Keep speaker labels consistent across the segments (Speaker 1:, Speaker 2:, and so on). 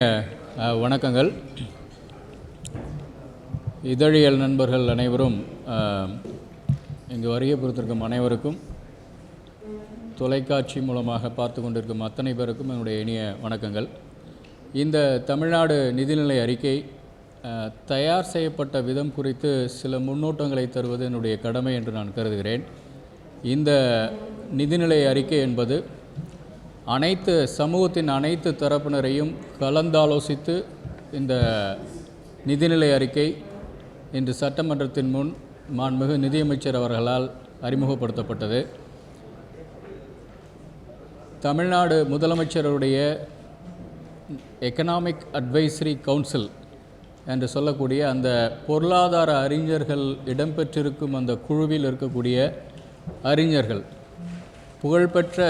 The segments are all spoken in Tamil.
Speaker 1: வணக்கங்கள். இதழியல் நண்பர்கள் அனைவரும் இங்கு வருகை புரிந்திருக்கும் அனைவருக்கும், தொலைக்காட்சி மூலமாக பார்த்து கொண்டிருக்கும் அத்தனை பேருக்கும் என்னுடைய இனிய வணக்கங்கள். இந்த தமிழ்நாடு நிதிநிலை அறிக்கை தயார் செய்யப்பட்ட விதம் குறித்து சில முன்னோட்டங்களை தருவது என்னுடைய கடமை என்று நான் கருதுகிறேன். இந்த நிதிநிலை அறிக்கை என்பது அனைத்து சமூகத்தின் அனைத்து தரப்பினரையும் கலந்தாலோசித்து இந்த நிதிநிலை அறிக்கை இன்று சட்டமன்றத்தின் முன் மாண்புமிகு நிதியமைச்சர் அவர்களால் அறிமுகப்படுத்தப்பட்டது. தமிழ்நாடு முதலமைச்சருடைய எக்கனாமிக் அட்வைசரி கவுன்சில் என்று சொல்லக்கூடிய அந்த பொருளாதார அறிஞர்கள் இடம்பெற்றிருக்கும் அந்த குழுவில் இருக்கக்கூடிய அறிஞர்கள், புகழ்பெற்ற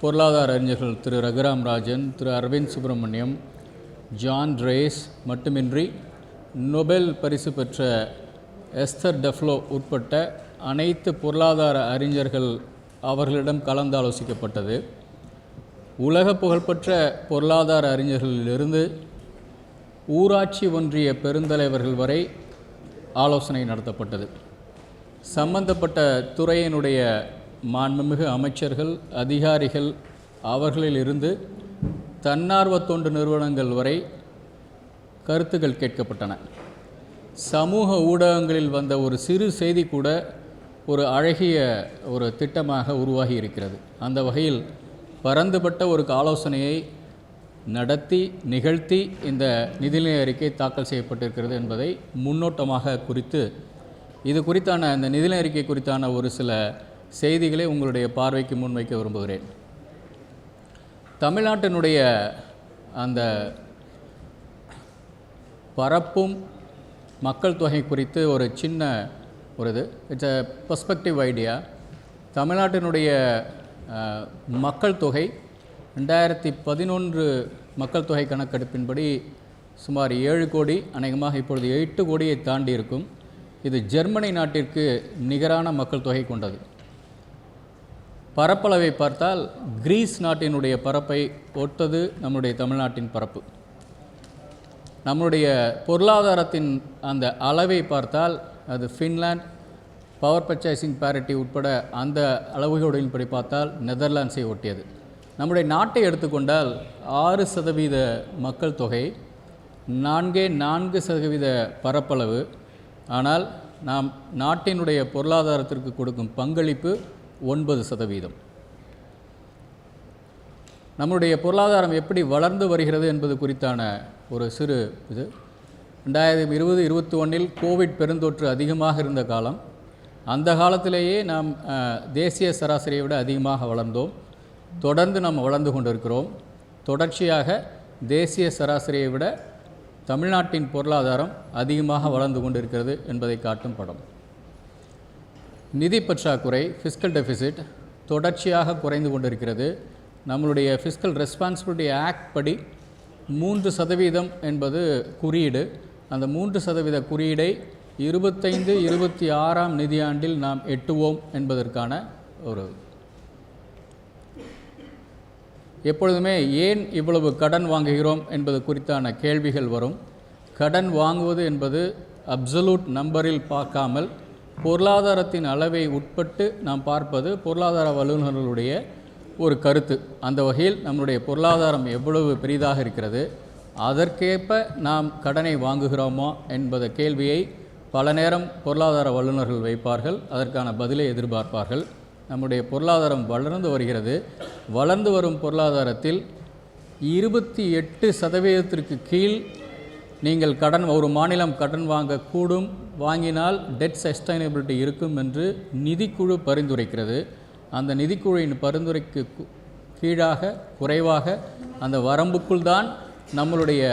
Speaker 1: பொருளாதார அறிஞர்கள் திரு ரகுராம் ராஜன், திரு அரவிந்த் சுப்பிரமணியம், ஜான் ரேஸ் மட்டுமின்றி நோபல் பரிசு பெற்ற எஸ்தர் டெஃப்லோ உட்பட்ட அனைத்து பொருளாதார அறிஞர்கள் அவர்களிடம் கலந்தாலோசிக்கப்பட்டது. உலக புகழ்பெற்ற பொருளாதார அறிஞர்களிலிருந்து ஊராட்சி ஒன்றிய பெருந்தலைவர்கள் வரை ஆலோசனை நடத்தப்பட்டது. சம்பந்தப்பட்ட துறையினுடைய மாண்புமிகு அமைச்சர்கள், அதிகாரிகள், அவர்களிலிருந்து தன்னார்வ தொண்டு நிறுவனங்கள் வரை கருத்துக்கள் கேட்கப்பட்டன. சமூக ஊடகங்களில் வந்த ஒரு சிறு செய்தி கூட ஒரு அழகிய ஒரு திட்டமாக உருவாகி இருக்கிறது. அந்த வகையில் பரந்துபட்ட ஒரு ஆலோசனையை நடத்தி நிகழ்த்தி இந்த நிதிநிலை அறிக்கை தாக்கல் செய்யப்பட்டிருக்கிறது என்பதை முன்னோட்டமாக குறித்து, இது குறித்தான இந்த நிதிநிலை அறிக்கை குறித்தான ஒரு சில செய்திகளை உங்களுடைய பார்வைக்கு முன்வைக்க விரும்புகிறேன். தமிழ்நாட்டினுடைய அந்த பரப்பும் மக்கள் தொகை குறித்து ஒரு சின்ன இட்ஸ் எ பெர்ஸ்பெக்டிவ் ஐடியா. தமிழ்நாட்டினுடைய மக்கள் தொகை 2011 மக்கள் தொகை கணக்கெடுப்பின்படி சுமார் 7 கோடி, அநேகமாக இப்பொழுது 8 கோடியை தாண்டி இருக்கும். இது ஜெர்மனி நாட்டிற்கு நிகரான மக்கள் தொகை கொண்டது. பரப்பளவை பார்த்தால் கிரீஸ் நாட்டினுடைய பரப்பை ஒத்தது நம்முடைய தமிழ்நாட்டின் பரப்பு. நம்முடைய பொருளாதாரத்தின் அந்த அளவை பார்த்தால் அது ஃபின்லாந்து, பவர் பர்ச்சேசிங் பேரிட்டி உட்பட அந்த அளவுகளின்படி பார்த்தால் நெதர்லாண்ட்ஸை ஒட்டியது. நம்முடைய நாட்டை எடுத்துக்கொண்டால் 6% மக்கள் தொகை, 4% பரப்பளவு. ஆனால் நாம் நாட்டினுடைய பொருளாதாரத்திற்கு கொடுக்கும் பங்களிப்பு 9%. நம்முடைய பொருளாதாரம் எப்படி வளர்ந்து வருகிறது என்பது குறித்தான ஒரு சிறு இது. 2020-21 கோவிட் பெருந்தொற்று அதிகமாக இருந்த காலம். அந்த காலத்திலேயே நாம் தேசிய சராசரியை விட அதிகமாக வளர்ந்தோம். தொடர்ந்து நாம் வளர்ந்து கொண்டிருக்கிறோம். தொடர்ச்சியாக தேசிய சராசரியை விட தமிழ்நாட்டின் பொருளாதாரம் அதிகமாக வளர்ந்து கொண்டிருக்கிறது என்பதை காட்டும் படம். நிதி பற்றாக்குறை, ஃபிஸ்கல் டெஃபிசிட் தொடர்ச்சியாக குறைந்து கொண்டிருக்கிறது. நம்மளுடைய ஃபிஸ்கல் ரெஸ்பான்சிபிலிட்டி ஆக்ட் படி 3% என்பது குறியீடு. அந்த 3% குறியீடை 25-26 நிதியாண்டில் நாம் எட்டுவோம் என்பதற்கான ஒரு எப்பொழுதுமே ஏன் இவ்வளவு கடன் வாங்குகிறோம் என்பது குறித்தான கேள்விகள் வரும். கடன் வாங்குவது என்பது அப்சல்யூட் நம்பரில் பார்க்காமல் பொருளாதாரத்தின் அளவை உட்பட்டு நாம் பார்ப்பது பொருளாதார வல்லுநர்களுடைய ஒரு கருத்து. அந்த வகையில் நம்முடைய பொருளாதாரம் எவ்வளவு பெரிதாக இருக்கிறது, அதற்கேற்ப நாம் கடனை வாங்குகிறோமா என்பத கேள்வியை பல நேரம் பொருளாதார வல்லுநர்கள் வைப்பார்கள். அதற்கான பதிலை எதிர்பார்ப்பார்கள். நம்முடைய பொருளாதாரம் வளர்ந்து வருகிறது. வளர்ந்து வரும் பொருளாதாரத்தில் 28% கீழ் நீங்கள் ஒரு மாநிலம் கடன் வாங்கக்கூடும், வாங்கினால் டெட் சஸ்டைனபிலிட்டி இருக்கும் என்று நிதிக்குழு பரிந்துரைக்கிறது. அந்த நிதிக்குழுவின் பரிந்துரைக்கு கீழாக, குறைவாக, அந்த வரம்புக்குள் தான் நம்மளுடைய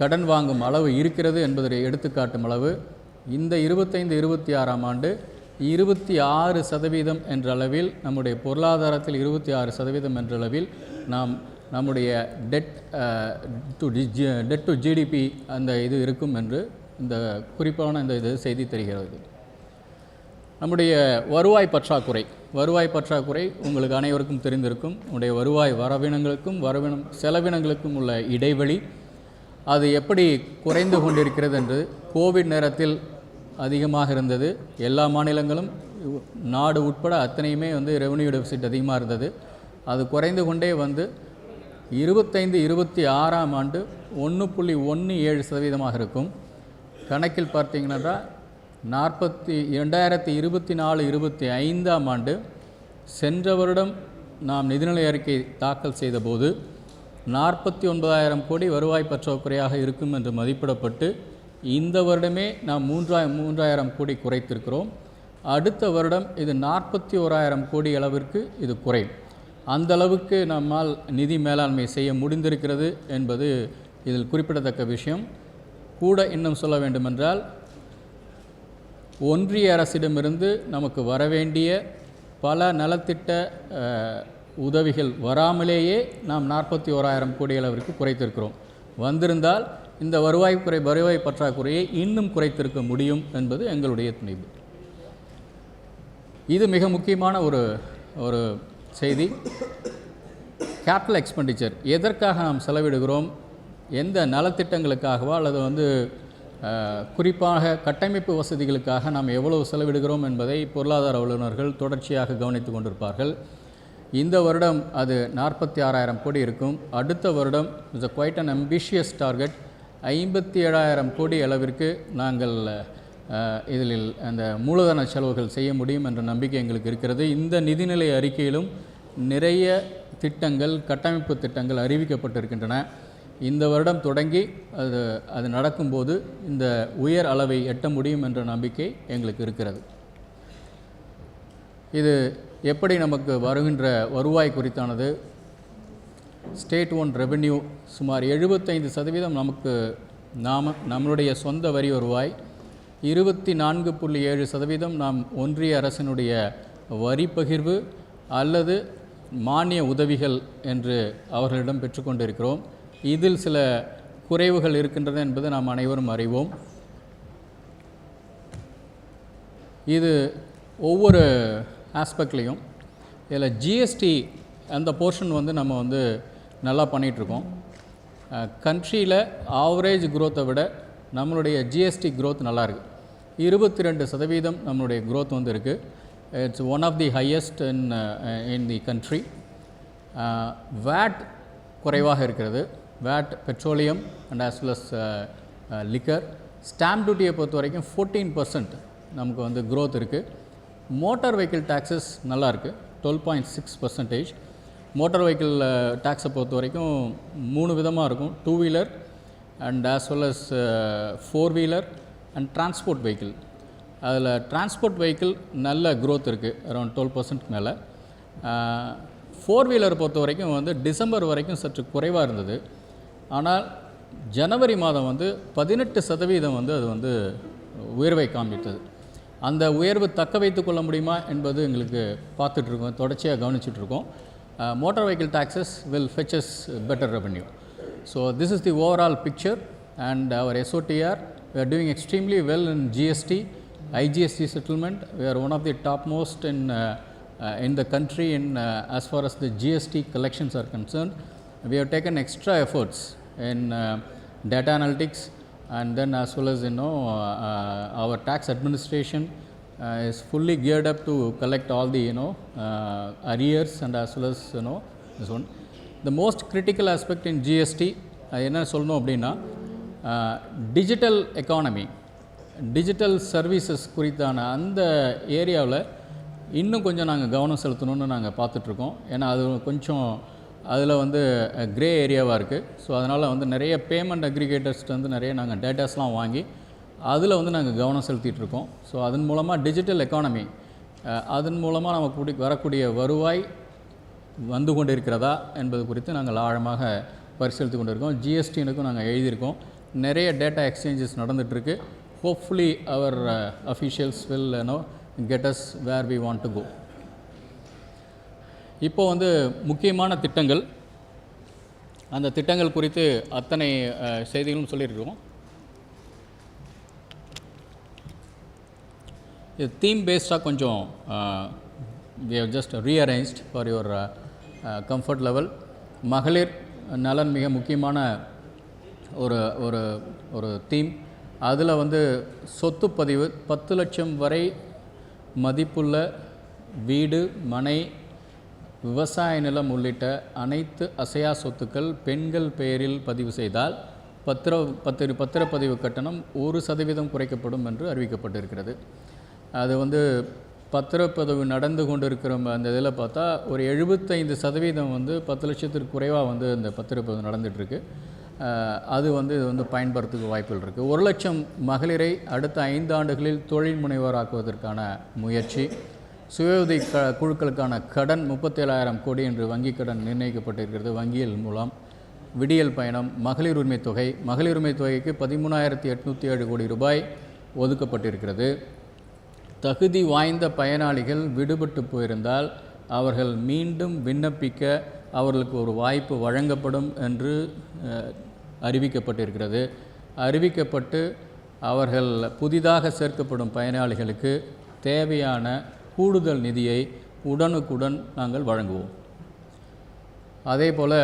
Speaker 1: கடன் வாங்கும் அளவு இருக்கிறது என்பதை எடுத்துக்காட்டும் அளவு இந்த 25-26 ஆண்டு 26% என்ற அளவில், நம்முடைய பொருளாதாரத்தில் 26% என்ற அளவில் நாம் நம்முடைய டெட் டு ஜிடிபி அந்த இது இருக்கும் என்று இந்த குறிப்பான இந்த செய்தி தெரிகிறது. நம்முடைய வருவாய் பற்றாக்குறை உங்களுக்கு அனைவருக்கும் தெரிந்திருக்கும். நம்முடைய வருவாய் வரவினங்களுக்கும் செலவினங்களுக்கும் உள்ள இடைவெளி அது எப்படி குறைந்து கொண்டிருக்கிறது என்று கோவிட் நேரத்தில் அதிகமாக இருந்தது. எல்லா மாநிலங்களும் நாடு உட்பட அத்தனையுமே வந்து ரெவென்யூ டெபிசிட் அதிகமாக இருந்தது. அது குறைந்து கொண்டே வந்து 25-26ஆம் ஆண்டு 1.17% இருக்கும். கணக்கில் பார்த்தீங்கன்னா 2024-25ஆம் ஆண்டு சென்ற வருடம் நாம் நிதிநிலை அறிக்கை தாக்கல் செய்தபோது 49,000 கோடி வருவாய் பற்றாக்குறையாக இருக்கும் என்று மதிப்பிடப்பட்டு இந்த வருடமே நாம் 3,000 கோடி குறைத்திருக்கிறோம். அடுத்த வருடம் இது 41,000 கோடி அளவிற்கு இது குறையும். அந்த அளவுக்கு நம்மால் நிதி மேலாண்மை செய்ய முடிந்திருக்கிறது என்பது இதில் குறிப்பிடத்தக்க விஷயம். கூட இன்னும் சொல்ல வேண்டுமென்றால் ஒன்றிய அரசிடமிருந்து நமக்கு வரவேண்டிய பல நலத்திட்ட உதவிகள் வராமலேயே நாம் 41,000 கோடி அளவிற்கு குறைத்திருக்கிறோம். வந்திருந்தால் இந்த வருவாய் பற்றாக்குறையை இன்னும் குறைத்திருக்க முடியும் என்பது எங்களுடைய துணிவு. இது மிக முக்கியமான ஒரு செய்தி. கேபிட்டல் எக்ஸ்பெண்டிச்சர் எதற்காக நாம் செலவிடுகிறோம், எந்த நலத்திட்டங்களுக்காகவா அல்லது வந்து குறிப்பாக கட்டமைப்பு வசதிகளுக்காக நாம் எவ்வளவு செலவிடுகிறோம் என்பதை பொருளாதார வல்லுநர்கள் தொடர்ச்சியாக கவனித்து கொண்டிருப்பார்கள். இந்த வருடம் அது 46,000 கோடி இருக்கும். அடுத்த வருடம் is quite an ambitious target 57,000 crore அளவிற்கு நாங்கள் இதில் அந்த மூலதன செலவுகள் செய்ய முடியும் என்ற நம்பிக்கை எங்களுக்கு இருக்கிறது. இந்த நிதிநிலை அறிக்கையிலும் நிறைய திட்டங்கள், கட்டமைப்பு திட்டங்கள் அறிவிக்கப்பட்டிருக்கின்றன. இந்த வருடம் தொடங்கி அது நடக்கும்போது இந்த உயர் அளவை எட்ட முடியும் என்ற நம்பிக்கை எங்களுக்கு இருக்கிறது. இது எப்படி நமக்கு வருகின்ற வருவாய் குறித்தானது. ஸ்டேட் ஓன் ரெவென்யூ சுமார் 75% நமக்கு நம்மளுடைய சொந்த வரி வருவாய், 24.7% நாம் ஒன்றிய அரசினுடைய வரி பகிர்வு அல்லது மானிய உதவிகள் என்று அவர்களிடம் பெற்றுக்கொண்டிருக்கிறோம். இதில் சில குறைவுகள் இருக்கின்றன என்பது நாம் அனைவரும் அறிவோம். இது ஒவ்வொரு ஆஸ்பெக்ட்லேயும் இதில் ஜிஎஸ்டி அந்த போர்ஷன் வந்து நம்ம வந்து நல்லா பண்ணிகிட்ருக்கோம். கண்ட்ரியில் ஆவரேஜ் க்ரோத்தை விட நம்மளுடைய ஜிஎஸ்டி க்ரோத் நல்லாயிருக்கு. 22% நம்மளுடைய க்ரோத் வந்து இருக்குது. It's one of the highest in the country. VAT குறைவாக இருக்கிறது. VAT petroleum and as well as liquor. Stamp டியூட்டியை பொறுத்த வரைக்கும் 14% நமக்கு வந்து க்ரோத் இருக்குது. மோட்டார் வெஹிக்கிள் டேக்ஸஸ் நல்லா இருக்குது, 12.6%. மோட்டார் வெஹிக்கிள் டேக்ஸை பொறுத்த வரைக்கும் 3 விதமாக இருக்கும். 2 wheeler and as well as 4 wheeler and transport vehicle. அதில் டிரான்ஸ்போர்ட் வெஹிக்கிள் நல்ல க்ரோத் இருக்குது, அரௌண்ட் 12% மேலே. 4 வீலர் பொறுத்த வரைக்கும் வந்து டிசம்பர் வரைக்கும் சற்று குறைவாக இருந்தது. ஆனால் ஜனவரி மாதம் வந்து 18% வந்து அது வந்து உயர்வை காண்பித்தது. அந்த உயர்வு தக்க வைத்து கொள்ள முடியுமா என்பது எங்களுக்கு பார்த்துட்ருக்கோம், தொடர்ச்சியாக கவனிச்சுட்ருக்கோம். Motor vehicle taxes will fetch us better revenue. So this is the overall picture, and our SOTR, we are doing extremely well in GST, IGST settlement. We are one of the topmost in the country as far as the GST collections are concerned. We have taken extra efforts in data analytics, and then as well as our tax administration is fully geared up to collect all the arrears, and as well as this one. The most critical aspect in GST என்ன சொல்லணும் அப்படின்னா டிஜிட்டல் எக்கானமி, டிஜிட்டல் சர்வீசஸ் குறித்தான அந்த ஏரியாவில் இன்னும் கொஞ்சம் நாங்கள் கவனம் செலுத்தணும்னு நாங்கள் பார்த்துட்ருக்கோம். ஏன்னா அது கொஞ்சம் அதில் வந்து க்ரே ஏரியாவாக இருக்குது. ஸோ அதனால் வந்து நிறைய பேமெண்ட் அக்ரிகேட்டர்ஸ்ட்டு வந்து நிறைய நாங்கள் டேட்டாஸ்லாம் வாங்கி அதில் வந்து நாங்கள் கவனம் செலுத்திகிட்ருக்கோம். ஸோ அதன் மூலமாக டிஜிட்டல் எக்கானமி, அதன் மூலமாக நமக்கு வரக்கூடிய வருவாய் வந்து கொண்டிருக்கிறதா என்பது குறித்து நாங்கள் ஆழமாக பரிசீலித்து கொண்டிருக்கோம். ஜிஎஸ்டினுக்கும் நாங்கள் எழுதியிருக்கோம். நிறைய டேட்டா எக்ஸ்சேஞ்சஸ் நடந்துகிட்ருக்கு. Hopefully our officials will get us where we want to go. இப்போது வந்து முக்கியமான திட்டங்கள், அந்த திட்டங்கள் குறித்து அத்தனை செய்திகளும் சொல்லியிருக்கிறோம். இது தீம் பேஸ்டாக கொஞ்சம் we have just rearranged for your comfort level. மகளிர் நலன் மிக முக்கியமான ஒரு ஒரு ஒரு தீம். அதில் வந்து சொத்து பதிவு 10 லட்சம் வரை மதிப்புள்ள வீடு, மனை, விவசாய நிலம் உள்ளிட்ட அனைத்து அசையா சொத்துக்கள் பெண்கள் பெயரில் பதிவு செய்தால் பத்திரப்பதிவு கட்டணம் 1% குறைக்கப்படும் என்று அறிவிக்கப்பட்டிருக்கிறது. அது வந்து பத்திரப்பதிவு நடந்து கொண்டிருக்கிற அந்த இதில் பார்த்தா ஒரு 75% வந்து 10 லட்சத்திற்கு குறைவாக வந்து இந்த பத்திரப்பதிவு நடந்துகிட்ருக்கு. அது வந்து இது வந்து பயன்படுறதுக்கு வாய்ப்புகள் இருக்குது. 1 லட்சம் மகளிரை அடுத்த 5 ஆண்டுகளில் தொழில் முனைவோராக்குவதற்கான முயற்சி. சுய உதவி குழுக்களுக்கான கடன் 37,000 கோடி என்று வங்கிக் கடன் நிர்ணயிக்கப்பட்டிருக்கிறது. வங்கிகள் மூலம் விடியல் பயணம். மகளிர் உரிமை தொகை. மகளிர் உரிமை தொகைக்கு 13,807 கோடி ரூபாய் ஒதுக்கப்பட்டிருக்கிறது. தகுதி வாய்ந்த பயனாளிகள் விடுபட்டு போயிருந்தால் அவர்கள் மீண்டும் விண்ணப்பிக்க அவர்களுக்கு ஒரு வாய்ப்பு வழங்கப்படும் என்று அறிவிக்கப்பட்டிருக்கிறது. அறிவிக்கப்பட்டு அவர்கள் புதிதாக சேர்க்கப்படும் பயனாளிகளுக்கு தேவையான கூடுதல் நிதியை உடனுக்குடன் நாங்கள் வழங்குவோம். அதே போல்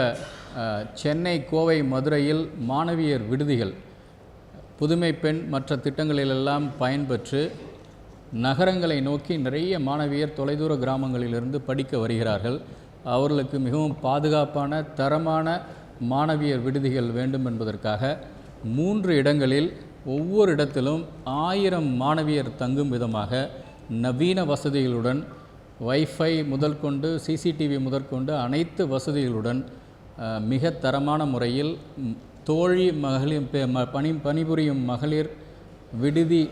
Speaker 1: சென்னை, கோவை, மதுரையில் மாணவியர் விடுதிகள் புதுமை பெண் மற்ற திட்டங்களிலெல்லாம் பயன்பெற்று நகரங்களை நோக்கி நிறைய மாணவியர் தொலைதூர கிராமங்களிலிருந்து படிக்க வருகிறார்கள். அவர்களுக்கு மிகவும் பாதுகாப்பான தரமான மாணவியர் விடுதிகள் வேண்டும் என்பதற்காக 3 இடங்களில் ஒவ்வொரு இடத்திலும் 1000 மாணவியர் தங்கும் விதமாக நவீன வசதிகளுடன் வைஃபை முதல் கொண்டு சிசிடிவி முதற்கொண்டு அனைத்து வசதிகளுடன் மிக தரமான முறையில் தோழி மகளிர் பணிபுரியும் மகளிர் விடுதி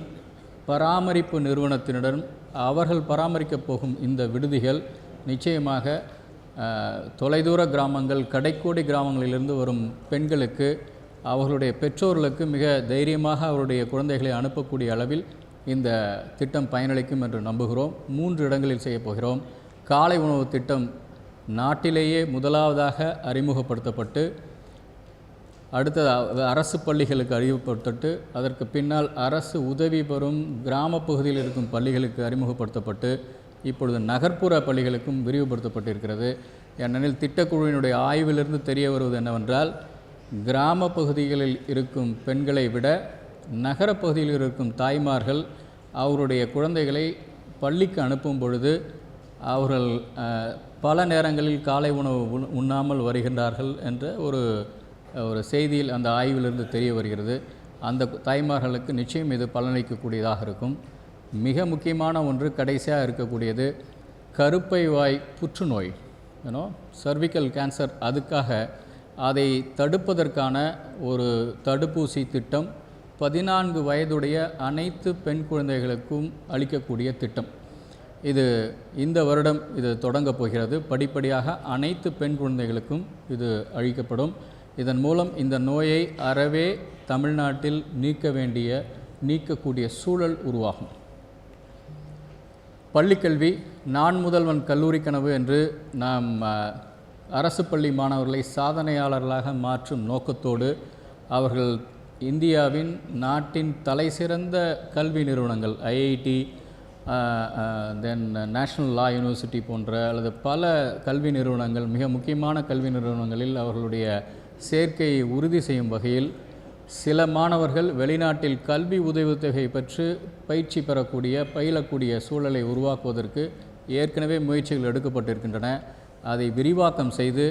Speaker 1: பராமரிப்பு நிறுவனத்தினுடன் அவர்கள் பராமரிக்கப் போகும் இந்த விடுதிகள் நிச்சயமாக தொலைதூர கிராமங்கள், கடைக்கோடி கிராமங்களிலிருந்து வரும் பெண்களுக்கு அவர்களுடைய பெற்றோர்களுக்கு மிக தைரியமாக அவருடைய குழந்தைகளை அனுப்பக்கூடிய அளவில் இந்த திட்டம் பயனளிக்கும் என்று நம்புகிறோம். 3 இடங்களில் செய்ய போகிறோம். காலை உணவு திட்டம் நாட்டிலேயே முதலாவதாக அறிமுகப்படுத்தப்பட்டு அடுத்தது அரசு பள்ளிகளுக்கு அறிமுகப்படுத்தப்பட்டு அதற்கு பின்னால் அரசு உதவி பெறும் கிராம பகுதியில் இருக்கும் பள்ளிகளுக்கு அறிமுகப்படுத்தப்பட்டு இப்பொழுது நகர்ப்புற பள்ளிகளுக்கும் விரிவுபடுத்தப்பட்டிருக்கிறது. ஏனெனில் திட்டக்குழுவினுடைய ஆய்விலிருந்து தெரிய வருவது என்னவென்றால், கிராம பகுதிகளில் இருக்கும் பெண்களை விட நகரப்பகுதியில் இருக்கும் தாய்மார்கள் அவருடைய குழந்தைகளை பள்ளிக்கு அனுப்பும் பொழுது அவர்கள் பல நேரங்களில் காலை உணவு உண்ணாமல் வருகின்றார்கள் என்ற ஒரு செய்தியில் அந்த ஆய்விலிருந்து தெரிய வருகிறது. அந்த தாய்மார்களுக்கு நிச்சயம் இது பலனளிக்கக்கூடியதாக இருக்கும். மிக முக்கியமான ஒன்று கடைசியாக இருக்கக்கூடியது கருப்பை வாய் புற்றுநோய், சர்விக்கல் கேன்சர். அதுக்காக அதை தடுப்பதற்கான ஒரு தடுப்பூசி திட்டம் 14 வயதுடைய அனைத்து பெண் குழந்தைகளுக்கும் அளிக்கக்கூடிய திட்டம். இது இந்த வருடம் இது தொடங்கப் போகிறது. படிப்படியாக அனைத்து பெண் குழந்தைகளுக்கும் இது அளிக்கப்படும். இதன் மூலம் இந்த நோயை அறவே தமிழ்நாட்டில் நீக்கக்கூடிய சூழல் உருவாகும். பள்ளிக்கல்வி நான் முதல்வன் கல்லூரி கனவு என்று நாம் அரசு பள்ளி மாணவர்களை சாதனையாளர்களாக மாற்றும் நோக்கத்தோடு அவர்கள் இந்தியாவின் நாட்டின் தலைசிறந்த கல்வி நிறுவனங்கள் ஐஐடி, தென் நேஷ்னல் லா யூனிவர்சிட்டி போன்ற அல்லது பல கல்வி நிறுவனங்கள், மிக முக்கியமான கல்வி நிறுவனங்களில் அவர்களுடைய சேர்க்கையை உறுதி செய்யும் வகையில் சில மாணவர்கள் வெளிநாட்டில் கல்வி உதவித்தொகை பெற்று பயிற்சி பயிலக்கூடிய சூழலை உருவாக்குவதற்கு ஏற்கனவே முயற்சிகள் எடுக்கப்பட்டிருக்கின்றன. அதை விரிவாக்கம் செய்து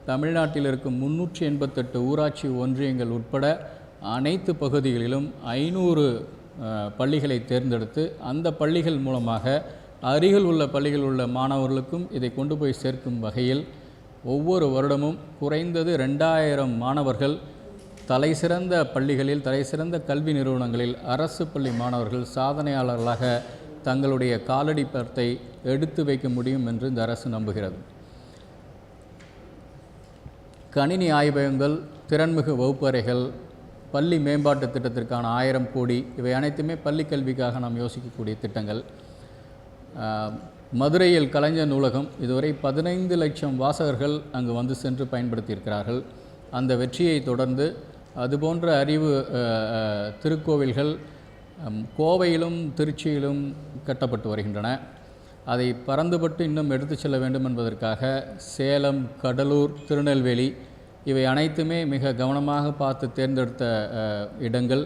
Speaker 1: தமிழ்நாட்டில் இருக்கும் 388 ஊராட்சி ஒன்றியங்கள் உட்பட அனைத்து பகுதிகளிலும் 500 பள்ளிகளை தேர்ந்தெடுத்து அந்த பள்ளிகள் மூலமாக அருகில் உள்ள பள்ளிகள் உள்ள மாணவர்களுக்கும் இதை கொண்டு போய் சேர்க்கும் வகையில் ஒவ்வொரு வருடமும் குறைந்தது 2000 மாணவர்கள் தலைசிறந்த பள்ளிகளில், தலைசிறந்த கல்வி நிறுவனங்களில் அரசு பள்ளி மாணவர்கள் சாதனையாளர்களாக தங்களுடைய காலடி பத்தை எடுத்து வைக்க முடியும் என்று இந்த அரசு நம்புகிறது. கணினி ஆய்வகங்கள், திறன்மிகு வகுப்பறைகள், பள்ளி மேம்பாட்டு திட்டத்திற்கான 1000 கோடி, இவை அனைத்துமே பள்ளி கல்விக்காக நாம் யோசிக்கக்கூடிய திட்டங்கள். மதுரையில் கலைஞர் நூலகம் இதுவரை 15 லட்சம் வாசகர்கள் அங்கு வந்து சென்று பயன்படுத்தியிருக்கிறார்கள். அந்த வெற்றியை தொடர்ந்து அதுபோன்ற அறிவு திருக்கோவில்கள் கோவையிலும் திருச்சியிலும் கட்டப்பட்டு வருகின்றன. அதை பறந்துபட்டு இன்னும் எடுத்து செல்ல வேண்டும் என்பதற்காக சேலம், கடலூர், திருநெல்வேலி இவை அனைத்துமே மிக கவனமாக பார்த்து தேர்ந்தெடுத்த இடங்கள்.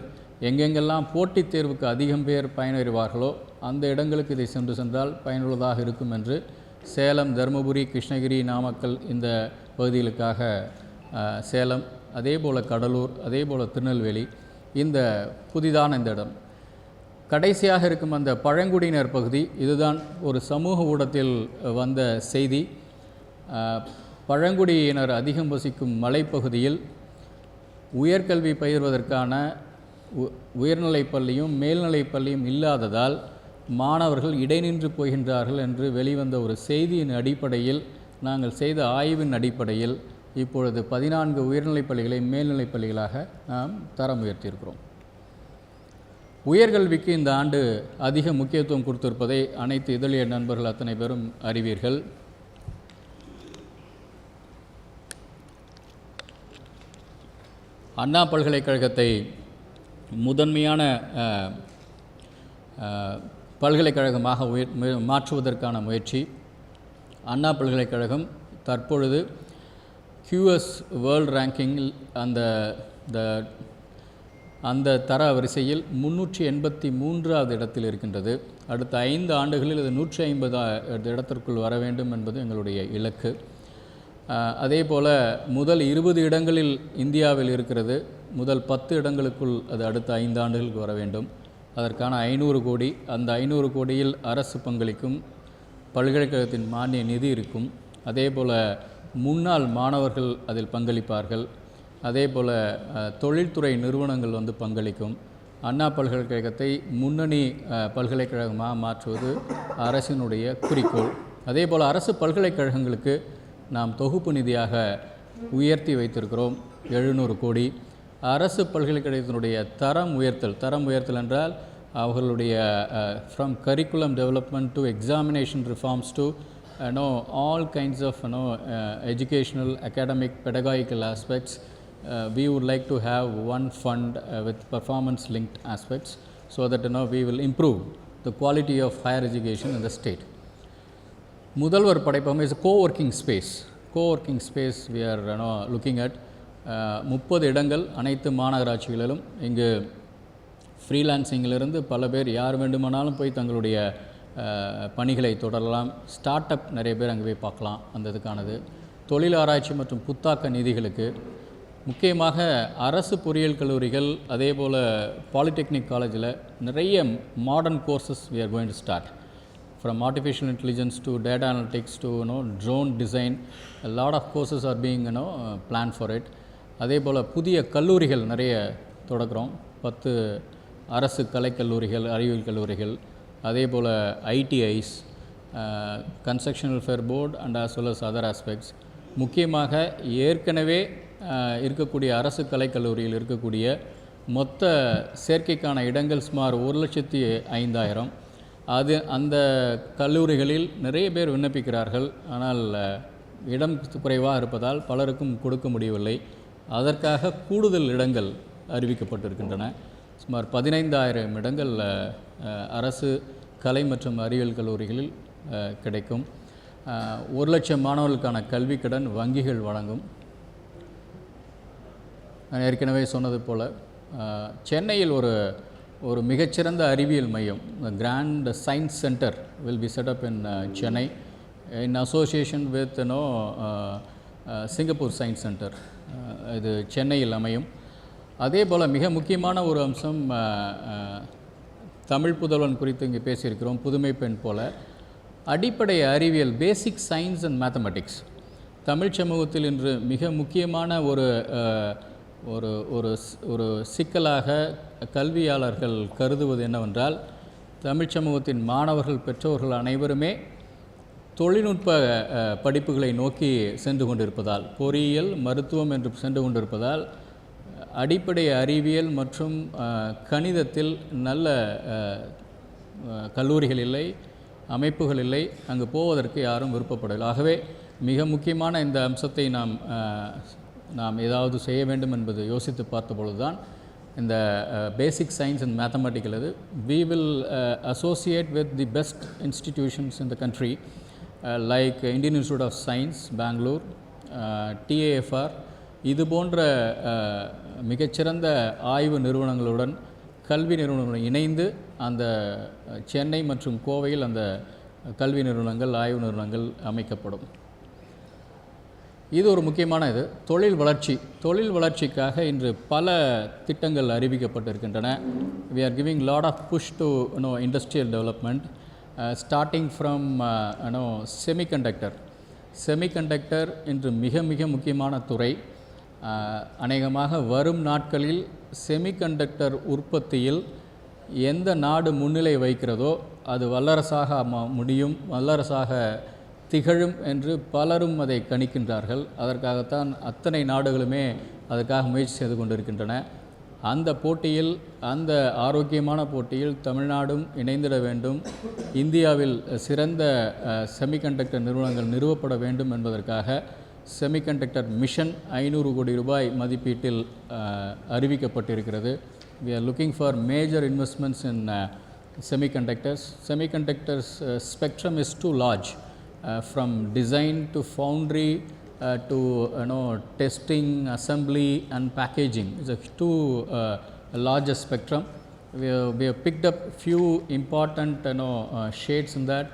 Speaker 1: எங்கெங்கெல்லாம் போட்டித் தேர்வுக்கு அதிகம் பேர் பயனடைவார்களோ அந்த இடங்களுக்கு இதை சென்றால் பயனுள்ளதாக இருக்கும் என்று சேலம், தருமபுரி, கிருஷ்ணகிரி, நாமக்கல் இந்த பகுதிகளுக்காக சேலம், அதேபோல் கடலூர், அதேபோல் திருநெல்வேலி, இந்த புதிதான இந்த இடம். கடைசியாக இருக்கும் அந்த பழங்குடியினர் பகுதி, இதுதான் ஒரு சமூக ஊடகத்தில் வந்த செய்தி. பழங்குடியினர் அதிகம் வசிக்கும் மலைப்பகுதியில் உயர்கல்வி பயிர்வதற்கான உயர்நிலைப் பள்ளியும் மேல்நிலைப் பள்ளியும் இல்லாததால் மாணவர்கள் இடைநின்று போகின்றார்கள் என்று வெளிவந்த ஒரு செய்தியின் அடிப்படையில், நாங்கள் செய்த ஆய்வின் அடிப்படையில் இப்பொழுது 14 உயர்நிலைப் பள்ளிகளை மேல்நிலைப் பள்ளிகளாக நாம் தரம் உயர்த்தியிருக்கிறோம். உயர்கல்விக்கு இந்த ஆண்டு அதிக முக்கியத்துவம் கொடுத்திருப்பதை அனைத்து இதழிய நண்பர்கள் அத்தனை பேரும் அறிவீர்கள். அண்ணா பல்கலைக்கழகத்தை முதன்மையான பல்கலைக்கழகமாக மாற்றுவதற்கான முயற்சி. அண்ணா பல்கலைக்கழகம் தற்பொழுது QS வேர்ல்ட் ரேங்கிங்கில் அந்த தர வரிசையில் 383வது இடத்தில் இருக்கின்றது. அடுத்த 5 ஆண்டுகளில் இது 150 இடத்திற்குள் வர வேண்டும் என்பது எங்களுடைய இலக்கு. அதே போல் முதல் 20 இடங்களில் இந்தியாவில் இருக்கிறது. முதல் 10 இடங்களுக்குள் அது அடுத்த 5 ஆண்டுகளுக்கு வர வேண்டும். அதற்கான 500 கோடி, அந்த 500 கோடியில் அரசு பங்களிக்கும், பல்கலைக்கழகத்தின் மானிய நிதி இருக்கும். அதே போல் முன்னாள் மாணவர்கள் அதில் பங்களிப்பார்கள். அதே போல் தொழில்துறை நிறுவனங்கள் வந்து பங்களிக்கும். அண்ணா பல்கலைக்கழகத்தை முன்னணி பல்கலைக்கழகமாக மாற்றுவது அரசினுடைய குறிக்கோள். அதே போல் அரசு பல்கலைக்கழகங்களுக்கு நாம் தொகுப்பு நிதியாக உயர்த்தி வைத்திருக்கிறோம் 700 கோடி. அரசு பல்கலைக்கழகத்தினுடைய தரம் உயர்த்தல் என்றால் அவர்களுடைய from curriculum development to examination reforms to all kinds of educational, academic, pedagogical aspects. We would like to have one fund with performance linked aspects so that we will improve the quality of higher education in the state. முதல்வர் படைப்பகம் is a co-working space we are looking at. 30 இடங்கள் அனைத்து மாநகராட்சிகளிலும். இங்கு ஃப்ரீலான்சிங்கிலிருந்து பல பேர் யார் வேண்டுமானாலும் போய் தங்களுடைய பணிகளை தொடரலாம். ஸ்டார்ட் அப் நிறைய பேர் அங்கே போய் பார்க்கலாம். அந்த இதுக்கானது தொழில் ஆராய்ச்சி மற்றும் புத்தாக்க நிதிகளுக்கு முக்கியமாக அரசு பொறியியல் கல்லூரிகள், அதே போல் பாலிடெக்னிக் காலேஜில் நிறைய modern courses we are going to start. From artificial intelligence to data analytics to drone design, a lot of courses are being planned for it. அதே போல் புதிய கல்லூரிகள் நிறைய தொடங்குகிறோம். 10 அரசு கலைக்கல்லூரிகள், அறிவியல் கல்லூரிகள், அதே போல் ITIs, construction welfare board and as well as other aspects. முக்கியமாக ஏற்கனவே இருக்கக்கூடிய அரசு கலைக்கல்லூரியில் இருக்கக்கூடிய மொத்த சேர்க்கைக்கான இடங்கள் சுமார் 1,05,000. அந்த கல்லூரிகளில் நிறைய பேர் விண்ணப்பிக்கிறார்கள். ஆனால் இடம் குறைவாக இருப்பதால் பலருக்கும் கொடுக்க முடியவில்லை. அதற்காக கூடுதல் இடங்கள் அறிவிக்கப்பட்டிருக்கின்றன. சுமார் 15,000 இடங்கள் அரசு கலை மற்றும் அறிவியல் கல்லூரிகளில் கிடைக்கும். 1,00,000 மாணவர்களுக்கான கல்வி கடன் வங்கிகள் வழங்கும். நான் ஏற்கனவே சொன்னது போல் சென்னையில் ஒரு மிகச்சிறந்த அறிவியல் மையம், grand science centre will be set up in Chennai in association with Singapore science centre. இது சென்னையில் அமையும். அதே போல் மிக முக்கியமான ஒரு அம்சம், தமிழ் புதல்வன் குறித்து இங்கே பேசியிருக்கிறோம். புதுமை பெண் போல அடிப்படை அறிவியல், basic science and mathematics Tamil சமூகத்தில் இன்று மிக முக்கியமான ஒரு சிக்கலாக கல்வியாளர்கள் கருதுவது என்னவென்றால், தமிழ் சமூகத்தின் மாணவர்கள், பெற்றோர்கள் அனைவருமே தொழில்நுட்ப படிப்புகளை நோக்கி சென்று கொண்டிருப்பதால், பொறியியல், மருத்துவம் என்று சென்று கொண்டிருப்பதால் அடிப்படை அறிவியல் மற்றும் கணிதத்தில் நல்ல கல்லூரிகள் இல்லை, அமைப்புகள் இல்லை. அங்கு போவதற்கு யாரும் விருப்பப்படவில்லை. ஆகவே மிக முக்கியமான இந்த அம்சத்தை நாம் ஏதாவது செய்ய வேண்டும் என்பது யோசித்து பார்த்தபொழுது தான் இந்த பேசிக் சயின்ஸ் அண்ட் மேத்தமெட்டிக்கல் இது we will associate with the best institutions in the country like Indian Institute of Science, Bangalore, TAFR, இது போன்ற மிகச்சிறந்த ஆய்வு நிறுவனங்களுடன் கல்வி நிறுவனங்களுடன் இணைந்து அந்த சென்னை மற்றும் கோவையில் அந்த கல்வி நிறுவனங்கள், ஆய்வு நிறுவனங்கள் அமைக்கப்படும். இது ஒரு முக்கியமான தொழில் வளர்ச்சிக்காக இன்று பல திட்டங்கள் அறிவிக்கப்பட்டிருக்கின்றன. We are giving lot of push to industrial development, starting from semiconductor இன்று மிக மிக முக்கியமான துறை. அநேகமாக வரும் நாட்களில் செமிகண்டக்டர் உற்பத்தியில் எந்த நாடு முன்னிலை வைக்கிறதோ அது வல்லரசாக திகழும் என்று பலரும் அதை கணிக்கின்றார்கள். அதற்காகத்தான் அத்தனை நாடுகளுமே அதற்காக முயற்சி செய்து கொண்டிருக்கின்றன. அந்த போட்டியில், அந்த ஆரோக்கியமான போட்டியில் தமிழ்நாடும் இணைந்திட வேண்டும். இந்தியாவில் சிறந்த செமிகண்டக்டர் நிறுவனங்கள் நிறுவப்பட வேண்டும் என்பதற்காக செமிகண்டக்டர் மிஷன் 500 கோடி ரூபாய் மதிப்பீட்டில் அறிவிக்கப்பட்டிருக்கிறது. We are looking for major investments in semiconductors. Semiconductors spectrum is too large, from design to foundry to testing, assembly and packaging. It's a too large spectrum. We have picked up few important shades in that,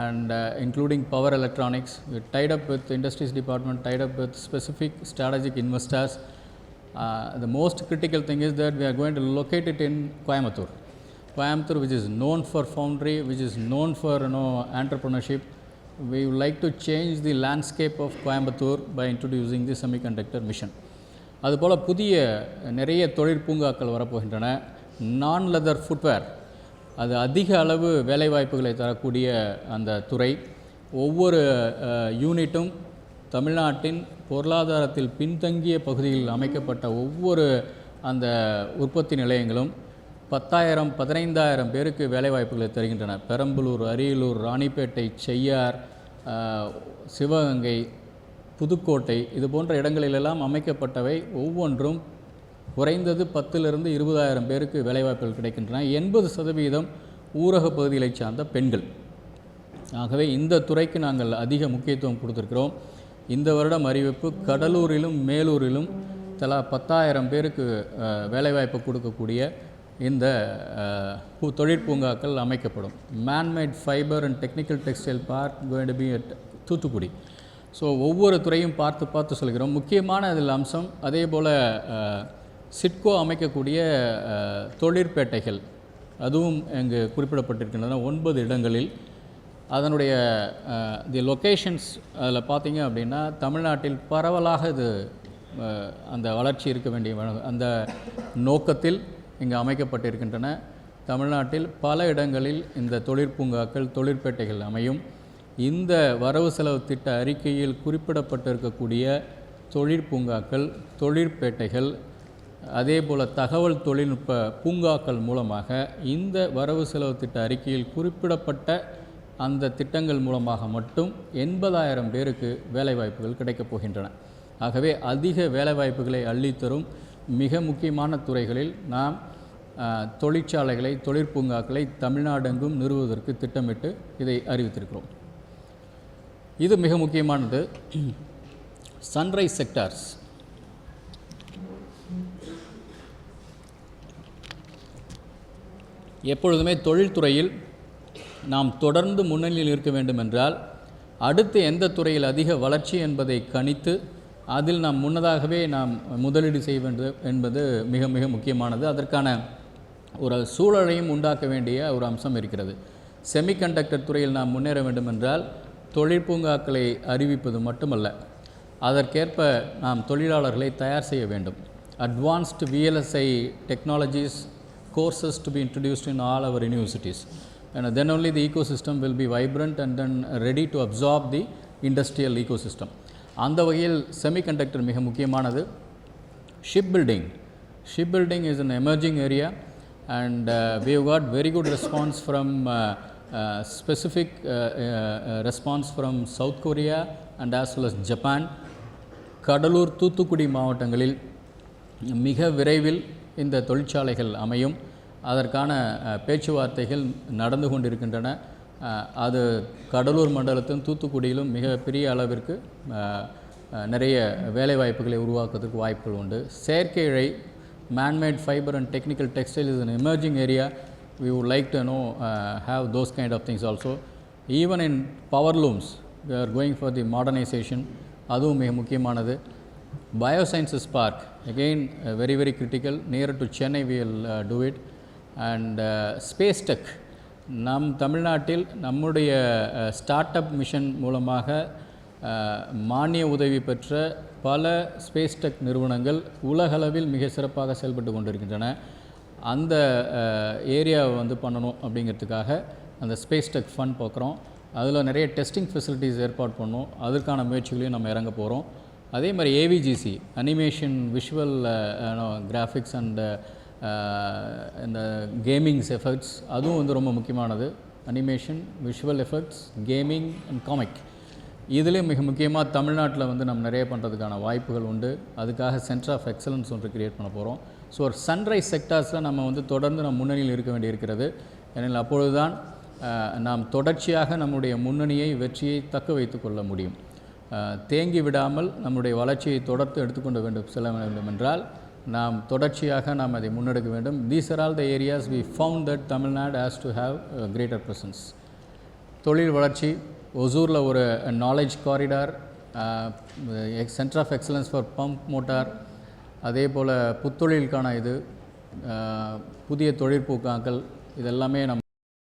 Speaker 1: and including power electronics. We tied up with industries department, tied up with specific strategic investors. The most critical thing is that we are going to locate it in Coimbatore, which is known for foundry, which is known for entrepreneurship. We would like to change the landscape of Coimbatore by introducing the semiconductor mission. அதுபோல் நிறைய தொழிற்பூங்காக்கள் வரப்போகின்றன. நான் லெதர் ஃபுட்வேர், அது அதிக அளவு வேலைவாய்ப்புகளை தரக்கூடிய அந்த துறை. ஒவ்வொரு யூனிட்டும் தமிழ்நாட்டின் பொருளாதாரத்தில் பின்தங்கிய பகுதிகளில் அமைக்கப்பட்ட ஒவ்வொரு அந்த உற்பத்தி நிலையங்களும் 10,000 15,000 பேருக்கு வேலைவாய்ப்புகளை தருகின்றன. பெரம்பலூர், அரியலூர், ராணிப்பேட்டை, செய்யார், சிவகங்கை, புதுக்கோட்டை இது போன்ற இடங்களிலெல்லாம் அமைக்கப்பட்டவை ஒவ்வொன்றும் குறைந்தது 10,000 20,000 பேருக்கு வேலைவாய்ப்புகள் கிடைக்கின்றன. 80% ஊரக பகுதிகளை சார்ந்த பெண்கள். ஆகவே இந்த துறைக்கு நாங்கள் அதிக முக்கியத்துவம் கொடுத்திருக்கிறோம். இந்த வருடம் அறிவிப்பு கடலூரிலும் மேலூரிலும் தலா 10,000 பேருக்கு வேலைவாய்ப்பு கொடுக்கக்கூடிய இந்த தொழிற்பூங்காக்கள் அமைக்கப்படும். Manmade fibre and technical textile park going to be at Thoothukudi. So ஒவ்வொரு துறையும் பார்த்து சொல்கிறோம். முக்கியமான இதில் அம்சம் அதே போல் சிட்கோ அமைக்கக்கூடிய தொழிற்பேட்டைகள், அதுவும் இங்கு குறிப்பிடப்பட்டிருக்கின்றன 9 இடங்களில். அதனுடைய தி லொக்கேஷன்ஸ் அதில் பார்த்தீங்க அப்படின்னா தமிழ்நாட்டில் பரவலாக இது அந்த வளர்ச்சி இருக்க வேண்டிய அந்த நோக்கத்தில் இங்கு அமைக்கப்பட்டிருக்கின்றன. தமிழ்நாட்டில் பல இடங்களில் இந்த தொழிற்பூங்காக்கள், தொழிற்பேட்டைகள் அமையும். இந்த வரவு செலவு திட்ட அறிக்கையில் குறிப்பிடப்பட்டிருக்கக்கூடிய தொழிற்பூங்காக்கள், தொழிற்பேட்டைகள், அதே போல் தகவல் தொழில்நுட்ப பூங்காக்கள் மூலமாக இந்த வரவு செலவு திட்ட அறிக்கையில் குறிப்பிடப்பட்ட அந்த திட்டங்கள் மூலமாக மட்டும் 80,000 பேருக்கு வேலைவாய்ப்புகள் கிடைக்கப் போகின்றன. ஆகவே அதிக வேலைவாய்ப்புகளை அள்ளித்தரும் மிக முக்கியமான துறைகளில் நாம் தொழிற்சாலைகளை, தொழிற்பூங்காக்களை தமிழ்நாடெங்கும் நிறுவுவதற்கு திட்டமிட்டு இதை அறிவித்திருக்கிறோம். இது மிக முக்கியமானது. சன்ரைஸ் செக்டார்ஸ், எப்பொழுதுமே தொழில்துறையில் நாம் தொடர்ந்து முன்னணியில் இருக்க வேண்டும் என்றால் அடுத்து எந்த துறையில் அதிக வளர்ச்சி என்பதை கணித்து அதில் நாம் முன்னதாகவே நாம் முதலீடு செய்ய வேண்டும் என்பது மிக மிக முக்கியமானது. அதற்கான ஒரு சூழலையும் உண்டாக்க வேண்டிய ஒரு அம்சம் இருக்கிறது. செமிகண்டக்டர் துறையில் நாம் முன்னேற வேண்டும் என்றால் தொழிற்பூங்காக்களை அறிவிப்பது மட்டுமல்ல, அதற்கேற்ப நாம் தொழிலாளர்களை தயார் செய்ய வேண்டும். Advanced VLSI technologies courses to be introduced in all our universities, and then only the ecosystem will be vibrant and then ready to absorb the industrial ecosystem. அந்த வகையில் செமிகண்டக்டர் மிக முக்கியமானது. Ship building is an emerging area, and we have got very good response from specific response from South Korea and as well as Japan. Cuddalore, Thoothukudi மாவட்டங்களில் மிக விரைவில் இந்த தொழிற்சாலைகள் அமையும். அதற்கான பேச்சுவார்த்தைகள் நடந்து கொண்டிருக்கின்றன. அது கடலூர் மண்டலத்திலும் தூத்துக்குடியிலும் மிக பெரிய அளவிற்கு நிறைய வேலைவாய்ப்புகளை உருவாக்குறதுக்கு வாய்ப்புகள் உண்டு. செயற்கை இழை, man-made fiber and technical textile is an emerging area. We would like to have those kind of things also. Even in power looms, we are going for the modernization. அதுவும் மிக முக்கியமானது. Biosciences Park, again very very critical, near to Chennai we will do it. And Space Tech, நம் தமிழ்நாட்டில் நம்முடைய ஸ்டார்ட் அப் மிஷன் மூலமாக மானிய உதவி பெற்ற பல ஸ்பேஸ் டெக் நிறுவனங்கள் உலகளவில் மிக சிறப்பாக செயல்பட்டு கொண்டிருக்கின்றன. அந்த ஏரியாவை வந்து பண்ணணும் அப்படிங்கிறதுக்காக அந்த ஸ்பேஸ் டெக் ஃபண்ட் பார்க்குறோம். அதில் நிறைய டெஸ்டிங் ஃபெசிலிட்டிஸ் ஏற்பாடு பண்ணோம். அதற்கான முயற்சிகளையும் நம்ம இறங்க போகிறோம். அதே மாதிரி AVGC, animation, visual graphics and இந்த கேமிங்ஸ் எஃபெக்ட்ஸ், அதுவும் வந்து ரொம்ப முக்கியமானது. Animation, visual effects, gaming and comic, இதுலேயும் மிக முக்கியமாக தமிழ்நாட்டில் வந்து நம்ம நிறைய பண்ணுறதுக்கான வாய்ப்புகள் உண்டு. அதுக்காக சென்டர் ஆஃப் எக்ஸலன்ஸ் ஒன்று கிரியேட் பண்ண போகிறோம். ஸோ ஒரு சன்ரைஸ் செக்டார்ஸில் நம்ம வந்து தொடர்ந்து நம்ம முன்னணியில் இருக்க வேண்டியிருக்கிறது. ஏனெனில் அப்பொழுது தான் நாம் தொடர்ச்சியாக நம்முடைய முன்னணியை, வெற்றியை தக்க வைத்து கொள்ள முடியும். தேங்கி விடாமல் நம்முடைய வளர்ச்சியை தொடர்ந்து எடுத்துக்கொண்டு செல்ல வேண்டும் என்றால் நாம் தொடர்ச்சியாக நாம் அதை முன்னெடுக்க வேண்டும். These are all the areas we found that Tamil Nadu has to have a greater presence. தொழில் வளர்ச்சி, ஒசூரில் ஒரு knowledge corridor, centre of excellence for pump motor, அதே போல் புத்தொழிலுக்கான இது, புதிய தொழிற்பூக்காக்கள், இதெல்லாமே நம்ம